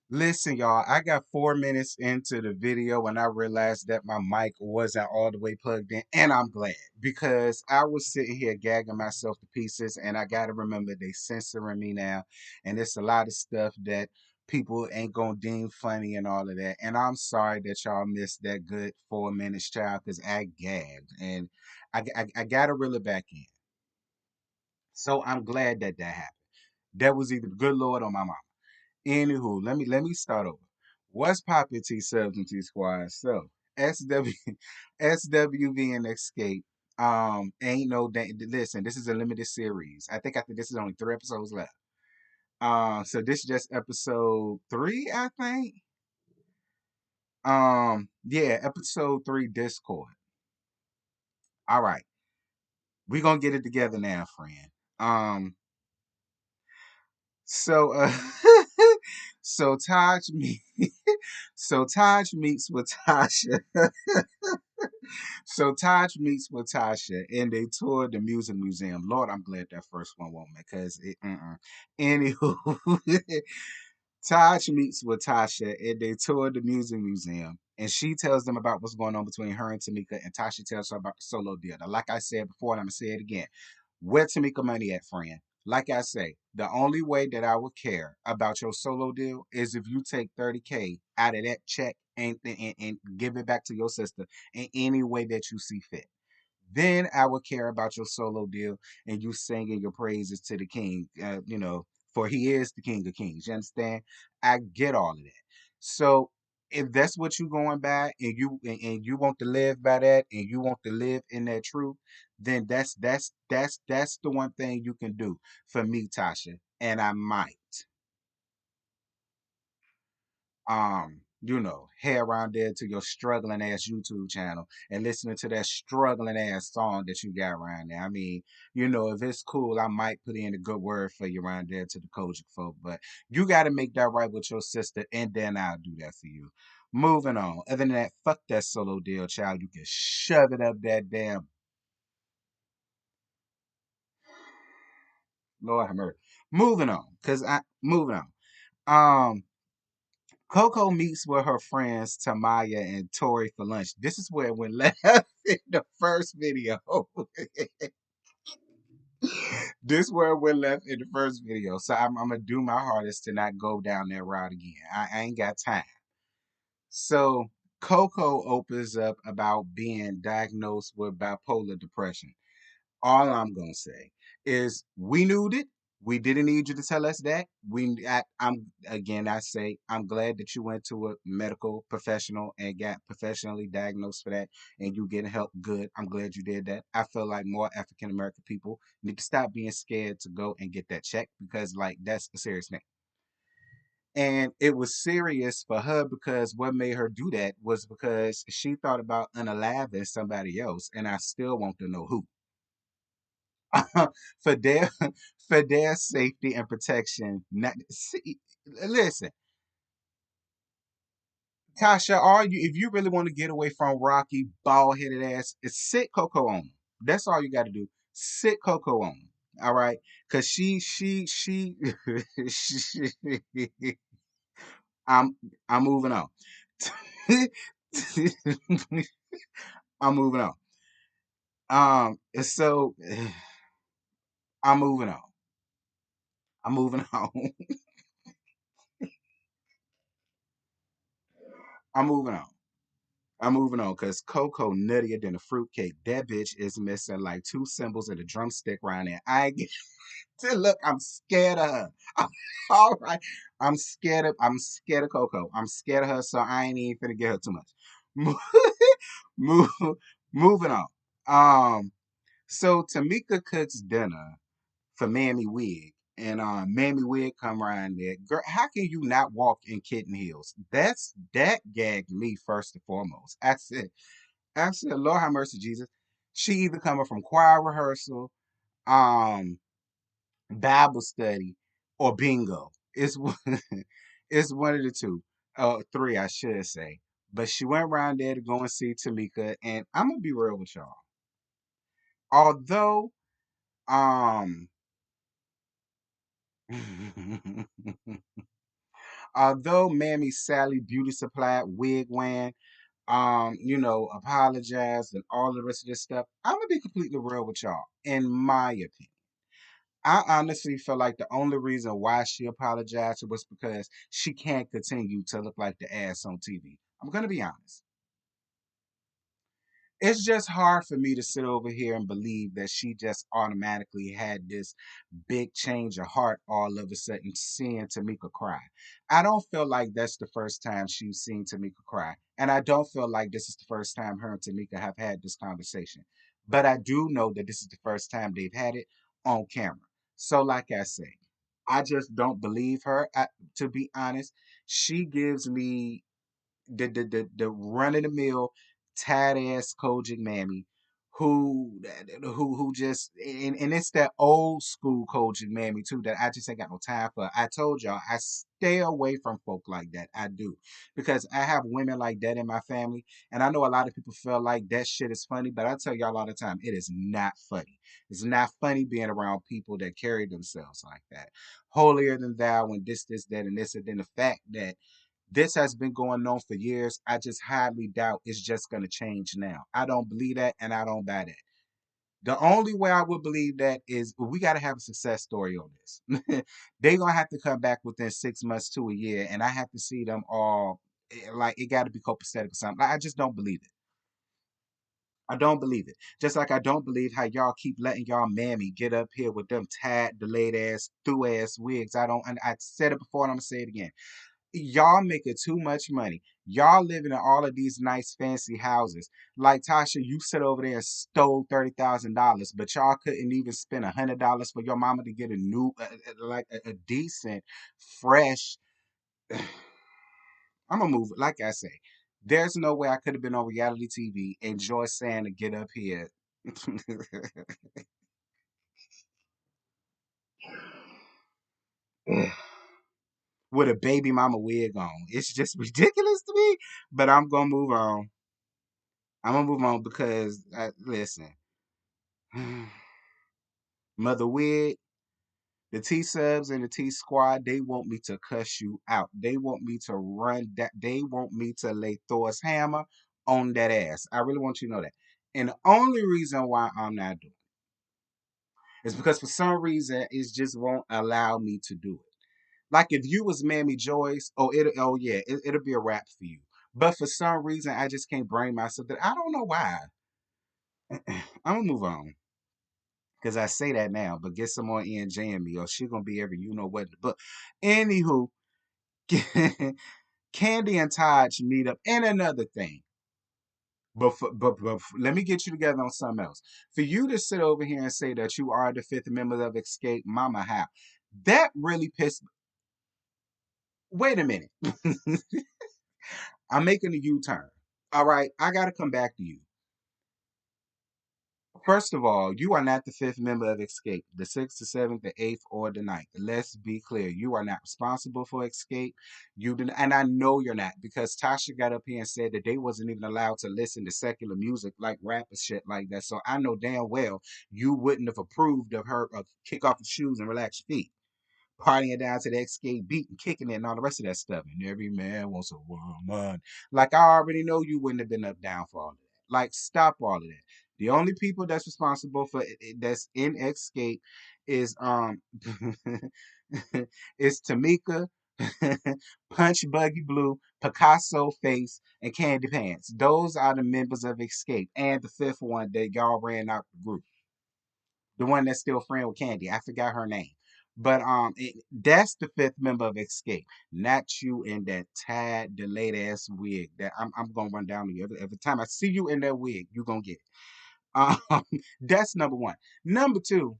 Listen, y'all, I got 4 minutes into the video when I realized that my mic wasn't all the way plugged in, and I'm glad because I was sitting here gagging myself to pieces, and I got to remember they censoring me now, and it's a lot of stuff that people ain't gonna deem funny and all of that. And I'm sorry that y'all missed that good 4 minutes, child, because I gagged, and I got to reel it back in. So I'm glad that that happened. That was either the good Lord or my mom. Anywho, let me start over. What's poppin' T subs and T squads? So SW SWV and Xscape. Ain't no listen, this is a limited series. I think this is only 3 episodes left. So this is just episode 3, I think. Yeah, episode 3 Dis-Chord. All right. We gonna get it together now, friend. So so Taj me so Taj meets with Tasha. So Taj meets with Tasha and they toured the music museum. Lord, I'm glad that first one won't because it anywho. Taj meets with Tasha and they tour the music museum. And she tells them about what's going on between her and Tamika, and Tasha tells her about the solo deal. Now, like I said before, and I'm gonna say it again. Where Tamika money at, friend? Like I say, the only way that I would care about your solo deal is if you take 30K out of that check and give it back to your sister in any way that you see fit. Then I would care about your solo deal and you singing your praises to the king, for he is the king of kings. You understand? I get all of that. So if that's what you're going by and you want to live by that and you want to live in that truth, then that's the one thing you can do for me, Tasha. And I might head around there to your struggling ass YouTube channel and listening to that struggling ass song that you got around there. I mean, if it's cool, I might put in a good word for you around there to the Kojic folk, but you got to make that right with your sister, and then I'll do that for you. Moving on. Other than that, fuck that solo deal, child. You can shove it up that damn Lord have mercy. Moving on, moving on. Um, Coco meets with her friends Tamaya and Tori for lunch. This is where it went left in the first video. This where it went left in the first video. So I'm gonna do my hardest to not go down that route again. I ain't got time. So Coco opens up about being diagnosed with bipolar depression. All I'm gonna say is we knew it. We didn't need you to tell us that. I'm again. I say I'm glad that you went to a medical professional and got professionally diagnosed for that, and you getting help. Good. I'm glad you did that. I feel like more African American people need to stop being scared to go and get that checked because, like, that's a serious thing. And it was serious for her because what made her do that was because she thought about unaliving somebody else, and I still want to know who. for their for their safety and protection. Listen, Tasha, are you if you really want to get away from Rocky bald headed ass, sit Coco on. 'Em. That's all you got to do. Sit Coco on. 'Em, all right, because she I'm I'm moving on. I'm moving on. So I'm moving on. I'm moving on. I'm moving on. I'm moving on because Coco nuttier than a fruitcake. That bitch is missing like two cymbals and a drumstick right there. I get to look. I'm scared of her. All right. I'm scared of Coco. I'm scared of her, so I ain't even finna get her too much. Move, moving on. So Tamika cooks dinner for Mammy Wig. And Mammy Wig come around there. Girl, how can you not walk in kitten heels? That gagged me first and foremost. I said, Lord have mercy, Jesus. She either coming from choir rehearsal, um, Bible study, or bingo. It's one, it's one of the two. Three, I should say. But she went around there to go and see Tamika, and I'm gonna be real with y'all. Although, um, Although Mammy Sally Beauty Supply wig wearing, apologized and all the rest of this stuff, I'm gonna be completely real with y'all. In my opinion, I honestly feel like the only reason why she apologized was because she can't continue to look like the ass on TV. I'm gonna be honest. It's just hard for me to sit over here and believe that she just automatically had this big change of heart all of a sudden seeing Tamika cry. I don't feel like that's the first time she's seen Tamika cry. And I don't feel like this is the first time her and Tamika have had this conversation. But I do know that this is the first time they've had it on camera. So, like I say, I just don't believe her. To be honest, she gives me the run of the mill tired ass Kojic mammy who just and it's that old school Kojic mammy too that I just ain't got no time for. I told y'all I stay away from folk like that. I do because I have women like that in my family, and I know a lot of people feel like that shit is funny, but I tell y'all all the time it is not funny. It's not funny being around people that carry themselves like that, holier than thou, and this, that, and this, and then the fact that this has been going on for years. I just highly doubt it's just going to change now. I don't believe that and I don't buy that. The only way I would believe that is we got to have a success story on this. They're going to have to come back within 6 months to a year, and I have to see them all. Like, it got to be copacetic or something. I just don't believe it. I don't believe it. Just like I don't believe how y'all keep letting y'all mammy get up here with them tied, delayed ass, through ass wigs. I don't, and I said it before and I'm going to say it again. Y'all making too much money. Y'all living in all of these nice fancy houses. Like Tasha, you sit over there and stole $30,000, but y'all couldn't even spend $100 for your mama to get a new, a decent, fresh. I'm gonna move. Like I say, there's no way I could have been on reality TV and Joy saying to get up here. With a baby mama wig on. It's just ridiculous to me. But I'm gonna move on. I'm gonna move on because listen, Mother Wig, the T Subs and the T Squad, they want me to cuss you out. They want me to run that. They want me to lay Thor's hammer on that ass. I really want you to know that. And the only reason why I'm not doing it is because for some reason it just won't allow me to do it. Like if you was Mammy Joyce, it'll be a wrap for you. But for some reason I just can't bring myself that I don't know why. I'm gonna move on. Cause I say that now, but get some more ENJ in me, or she gonna be every you know what. But anywho, Candy and Taj meet up. And another thing, but let me get you together on something else. For you to sit over here and say that you are the fifth member of Escape, Mama, how that really pissed. Wait a minute, I'm making a U-turn. All right, I gotta come back to you. First of all, you are not the fifth member of Escape, the sixth, the seventh, the eighth, or the ninth. Let's be clear. You are not responsible for Escape. You did, and I know you're not because Tasha got up here and said that they wasn't even allowed to listen to secular music like rap and shit like that. So I know damn well you wouldn't have approved of her kick off your shoes and relax your feet, partying down to the Xscape beat and kicking it and all the rest of that stuff. And every man wants a woman. Like I already know you wouldn't have been up down for all of that. Like stop all of that. The only people that's responsible for that's in Xscape is is Tamika, Punch Buggy Blue, Picasso Face, and Candy Pants. Those are the members of Xscape. And the fifth one that y'all ran out the group, the one that's still friend with Candy. I forgot her name. But that's the fifth member of Escape, not you in that tied, delayed ass wig. That I'm gonna run down to you every time I see you in that wig. You gonna get it. Um, that's number one. Number two,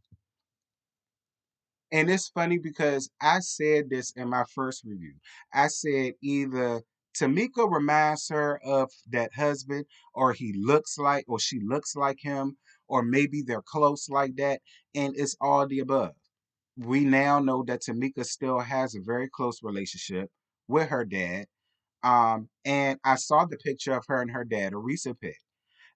and it's funny because I said this in my first review. I said either Tamika reminds her of that husband, or he looks like, or she looks like him, or maybe they're close like that, and it's all the above. We now know that Tamika still has a very close relationship with her dad. And I saw the picture of her and her dad, a recent pic,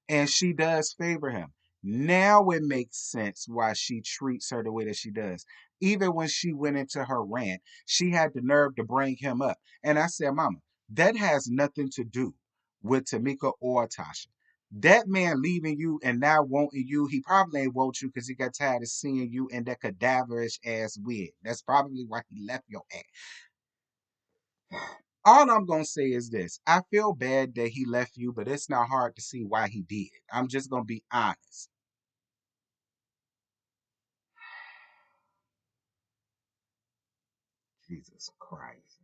and she does favor him. Now it makes sense why she treats her the way that she does. Even when she went into her rant, she had the nerve to bring him up. And I said, Mama, that has nothing to do with Tamika or Tasha. That man leaving you and now wanting you, he probably ain't want you because he got tired of seeing you in that cadaverish ass wig. That's probably why he left your ass. All I'm gonna say is this. I feel bad that he left you, but it's not hard to see why he did. I'm just gonna be honest. Jesus Christ.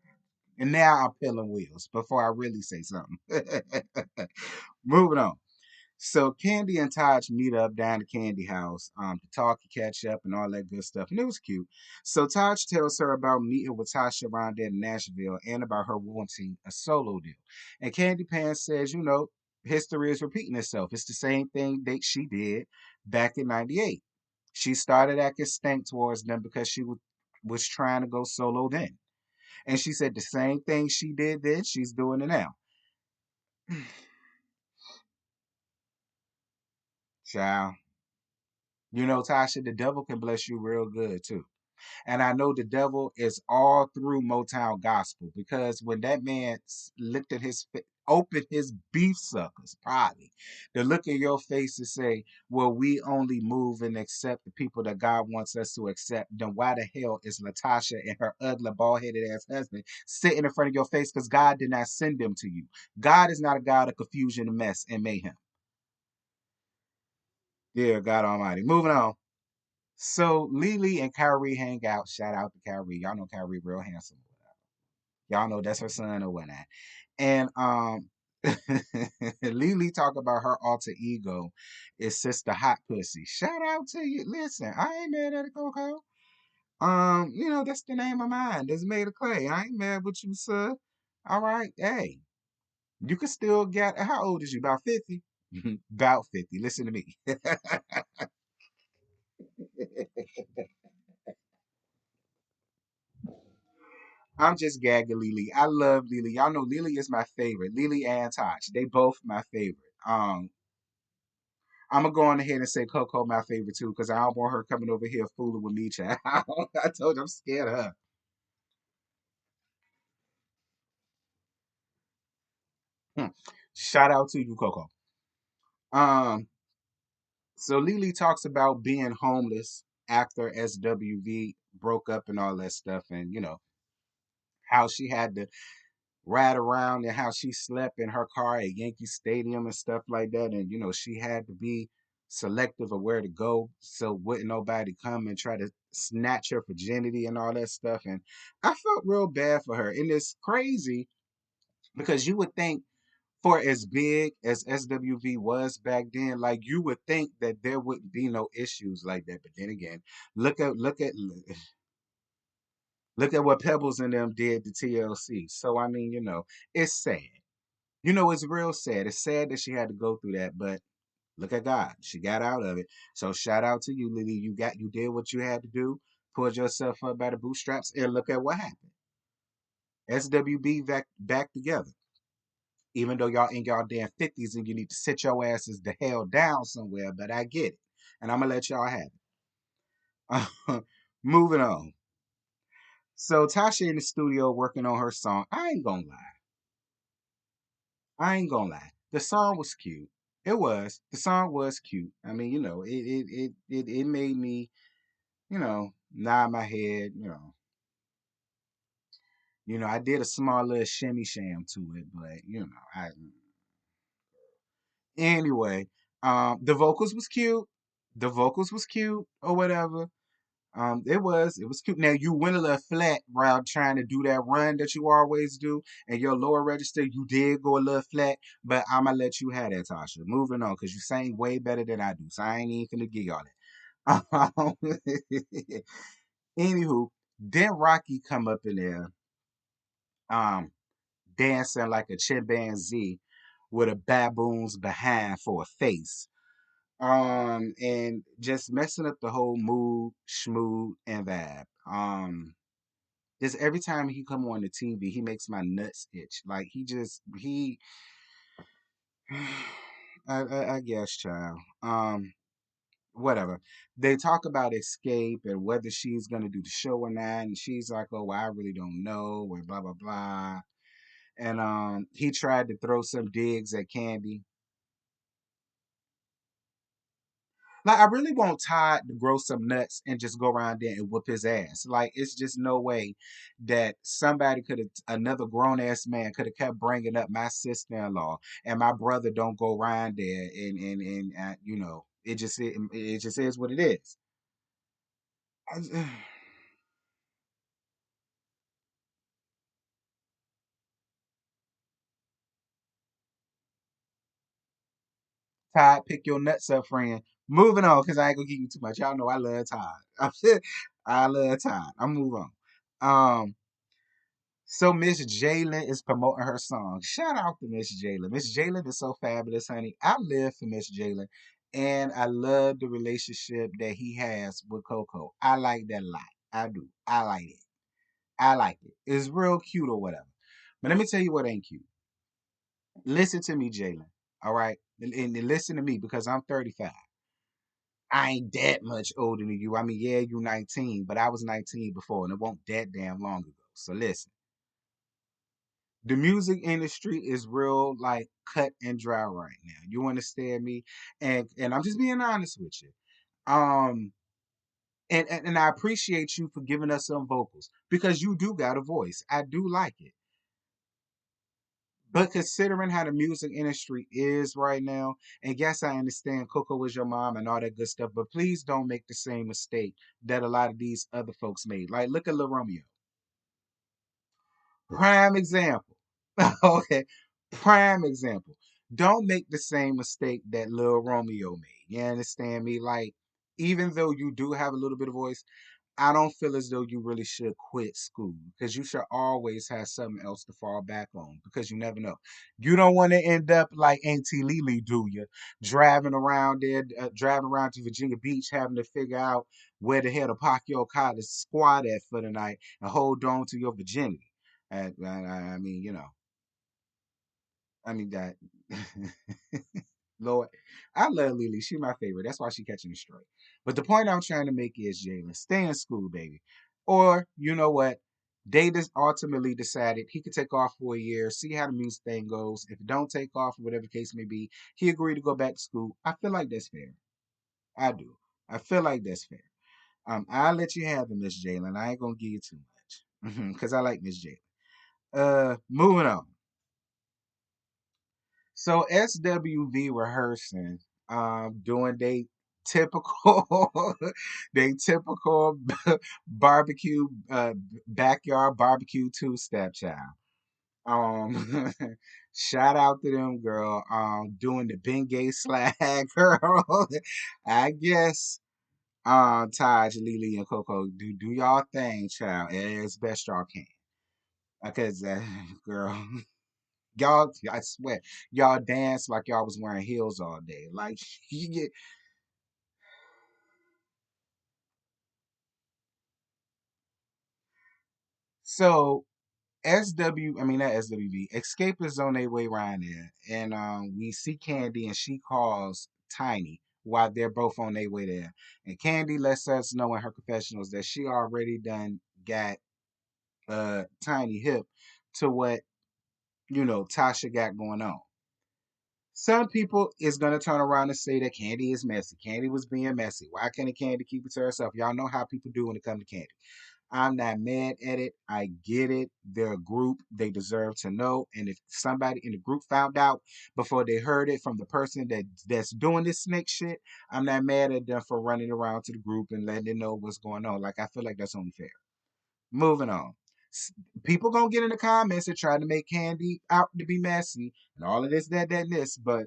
And now I'm peeling wheels before I really say something. Moving on. So Candy and Taj meet up down the Candy house to talk and catch up and all that good stuff. And it was cute. So Taj tells her about meeting with Tasha around there in Nashville and about her wanting a solo deal. And Candy Pan says, history is repeating itself. It's the same thing that she did back in 98. She started acting stank towards them because was trying to go solo then. And she said the same thing she did then, she's doing it now. Child. Tasha, the devil can bless you real good too. And I know the devil is all through Motown gospel because when that man looked at opened his beef suckers, probably, to look in your face and say, well, we only move and accept the people that God wants us to accept, then why the hell is Latasha and her ugly, bald headed ass husband sitting in front of your face? Because God did not send them to you. God is not a God of confusion and mess and mayhem. Dear God Almighty. Moving on. So Lily and Kyrie hang out. Shout out to Kyrie. Y'all know Kyrie real handsome. Y'all know that's her son or whatnot. And Lily talk about her alter ego is Sister Hot Pussy. Shout out to you. Listen, I ain't mad at it, Coco. That's the name of mine. That's made of clay. I ain't mad with you, sir. All right. Hey, you can still get how old is you? About 50? About 50. Listen to me. I'm just gagging Lily. I love Lily. Y'all know Lily is my favorite. Lily and Taj. They both my favorite. I'm gonna go on ahead and say Coco my favorite too, because I don't want her coming over here fooling with me, child. I told you I'm scared of her. Hmm. Shout out to you, Coco. Um, so Lily talks about being homeless after SWV broke up and all that stuff, and how she had to ride around and how she slept in her car at Yankee Stadium and stuff like that. And, she had to be selective of where to go so wouldn't nobody come and try to snatch her virginity and all that stuff. And I felt real bad for her. And it's crazy because you would think for as big as SWV was back then, like you would think that there wouldn't be no issues like that. But then again, look at what Pebbles and them did to TLC. So I mean, it's sad. It's real sad. It's sad that she had to go through that, but look at God. She got out of it. So shout out to you, Lily. You did what you had to do, pulled yourself up by the bootstraps, and look at what happened. SWB back together. Even though y'all in y'all damn 50s and you need to sit your asses the hell down somewhere, but I get it. And I'm gonna let y'all have it. Moving on. So Tasha in the studio working on her song. I ain't gonna lie. I ain't gonna lie. The song was cute. It was. The song was cute. I mean, it made me, nod my head, I did a small little shimmy sham to it, but I anyway, the vocals was cute. The vocals was cute or whatever. It was cute. Now you went a little flat while trying to do that run that you always do, and your lower register you did go a little flat, but I'ma let you have that, Tasha. Moving on, cause you sang way better than I do, so I ain't even finna give y'all that. Anywho, then Rocky come up in there, um, dancing like a chimpanzee with a baboon's behind for a face. And just messing up the whole mood, schmood, and vibe. Just every time he come on the TV, he makes my nuts itch. Like he I guess, child. whatever. They talk about Escape and whether she's gonna do the show or not, and she's like, "Oh, well, I really don't know," or blah blah blah. And he tried to throw some digs at Candy. Like, I really want Todd to grow some nuts and just go around there and whoop his ass. Like, it's just no way that somebody could have, another grown ass man could have kept bringing up my sister in law and my brother don't go around there and it just is what it is. I- Todd, pick your nuts up, friend. Moving on, because I ain't gonna give you too much. Y'all know I love Todd. I love Todd. I'm move on. Um, so Miss Jayla is promoting her song. Shout out to Miss Jayla. Miss Jayla is so fabulous, honey. I live for Miss Jayla. And I love the relationship that he has with Coco. I like that a lot. I do. I like it. I like it. It's real cute or whatever. But let me tell you what ain't cute. Listen to me, Jayla. All right? And listen to me because I'm 35. I ain't that much older than you. I mean, yeah, you 19, but I was 19 before, and it won't that damn long ago. So listen, the music industry is real like cut and dry right now. You understand me? And I'm just being honest with you. Um, and I appreciate you for giving us some vocals because you do got a voice. I do like it. But considering how the music industry is right now, and yes, I understand Coco was your mom and all that good stuff, but please don't make the same mistake that a lot of these other folks made. Like, look at Lil Romeo. Prime example. Okay. Prime example. Don't make the same mistake that Lil Romeo made. You understand me? Like, even though you do have a little bit of voice, I don't feel as though you really should quit school because you should always have something else to fall back on because you never know. You don't want to end up like Auntie Lily, do you? Driving around there, driving around to Virginia Beach, having to figure out where the hell to park your car to squat at for the night and hold on to your virginity. I mean, I mean that. Lord, I love Lily. She my favorite. That's why she catching it straight. But the point I'm trying to make is, Jalen, stay in school, baby. Or you know what? They just ultimately decided he could take off for a year, see how the music thing goes. If it don't take off, whatever the case may be, he agreed to go back to school. I feel like that's fair. I do. I feel like that's fair. I'll let you have it, Miss Jalen. I ain't gonna give you too much because I like Miss Jalen. Moving on. So SWV rehearsing, doing typical, they typical barbecue, backyard barbecue two step child. Um, shout out to them, girl. Doing the Bengay slide, girl. I guess, Taj, Lily, and Coco, do y'all thing, child, as best y'all can. Because, girl. Y'all, I swear, y'all dance like y'all was wearing heels all day. Like you get so I mean not SWV. Escape is on their way around there, and we see Candy, and she calls Tiny while they're both on their way there. And Candy lets us know in her confessionals that she already done got Tiny hip to what Tasha got going on. Some people is gonna turn around and say that Candy is messy. Candy was being messy. Why can't Candy keep it to herself? Y'all know how people do when it comes to Candy. I'm not mad at it. I get it. They're a group. They deserve to know. And if somebody in the group found out before they heard it from the person that's doing this snake shit, I'm not mad at them for running around to the group and letting them know what's going on. Like I feel like that's only fair. Moving on. People gonna get in the comments and try to make Candy out to be messy and all of this, that, and this, but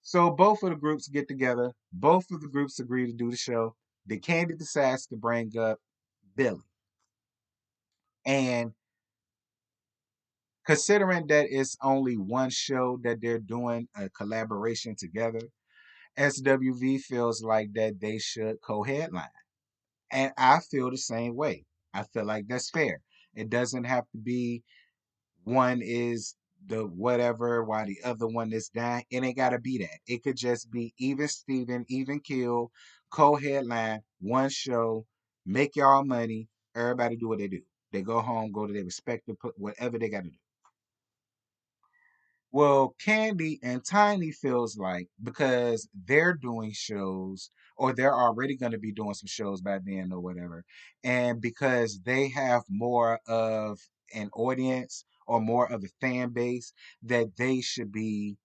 so both of the groups get together. Both of the groups agree to do the show. The Candy decides to bring up Billy. And considering that it's only one show that they're doing a collaboration together, SWV feels like that they should co-headline. And I feel the same way. I feel like that's fair. It doesn't have to be one is the whatever while the other one is dying. It ain't gotta be that. It could just be even Steven, even kill, co-headline, one show, make y'all money, everybody do what they do. They go home, go to their respective whatever they gotta do. Well, Candy and Tiny feels like because they're doing shows or they're already going to be doing some shows by then or whatever, and because they have more of an audience or more of a fan base, that they should be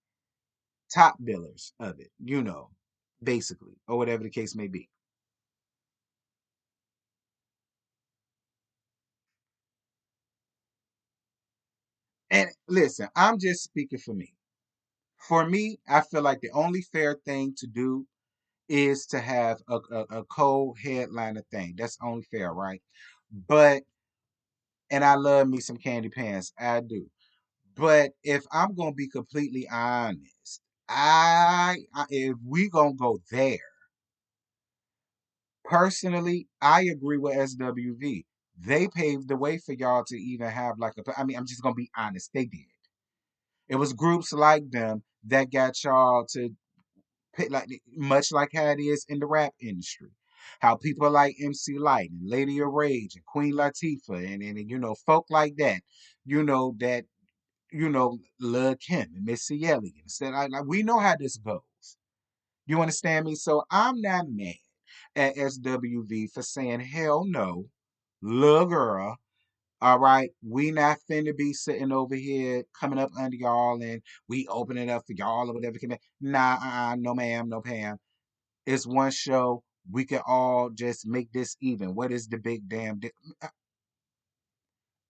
top billers of it, basically, or whatever the case may be. And listen, I'm just speaking for me. For me, I feel like the only fair thing to do is to have a co-headliner thing. That's only fair, right? But and I love me some candy pants. I do. But if I'm gonna be completely honest, if we gonna go there, personally, I agree with SWV. They paved the way for y'all to even have like a. I mean, I'm just gonna be honest. They did. It was groups like them that got y'all to like much like how it is in the rap industry. How people like MC Light and Lady of Rage and Queen Latifah and folk like that, that Lil Kim and Missy Elliott. Said we know how this goes. You understand me? So I'm not mad at SWV for saying hell no, little girl. All right, we not finna be sitting over here coming up under y'all and we open it up for y'all or whatever. Nah, no ma'am, no Pam. It's one show. We can all just make this even. What is the big damn?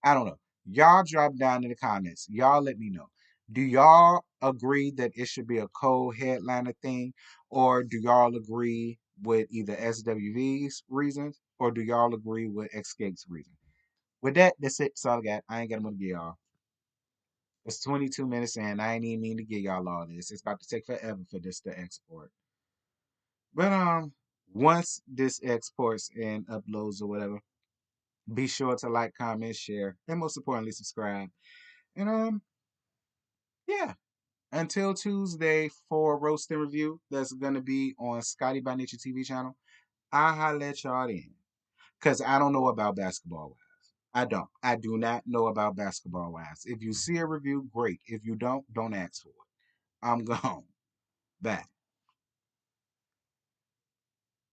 I don't know. Y'all drop down in the comments. Y'all let me know. Do y'all agree that it should be a co-headliner thing, or do y'all agree with either SWV's reasons, or do y'all agree with Xscape's reason? With that, that's it. That's all I got. I ain't got more to give y'all. It's 22 minutes in. I ain't even mean to give y'all all this. It's about to take forever for this to export. But once this exports and uploads or whatever, be sure to like, comment, share, and most importantly, subscribe. And yeah. Until Tuesday for roast and review, that's gonna be on Scotty by Nature TV channel. I'll holla at y'all in. Cause I don't know about basketball wives. I don't. I do not know about basketball wives. If you see a review, great. If you don't ask for it. I'm gone. Bye.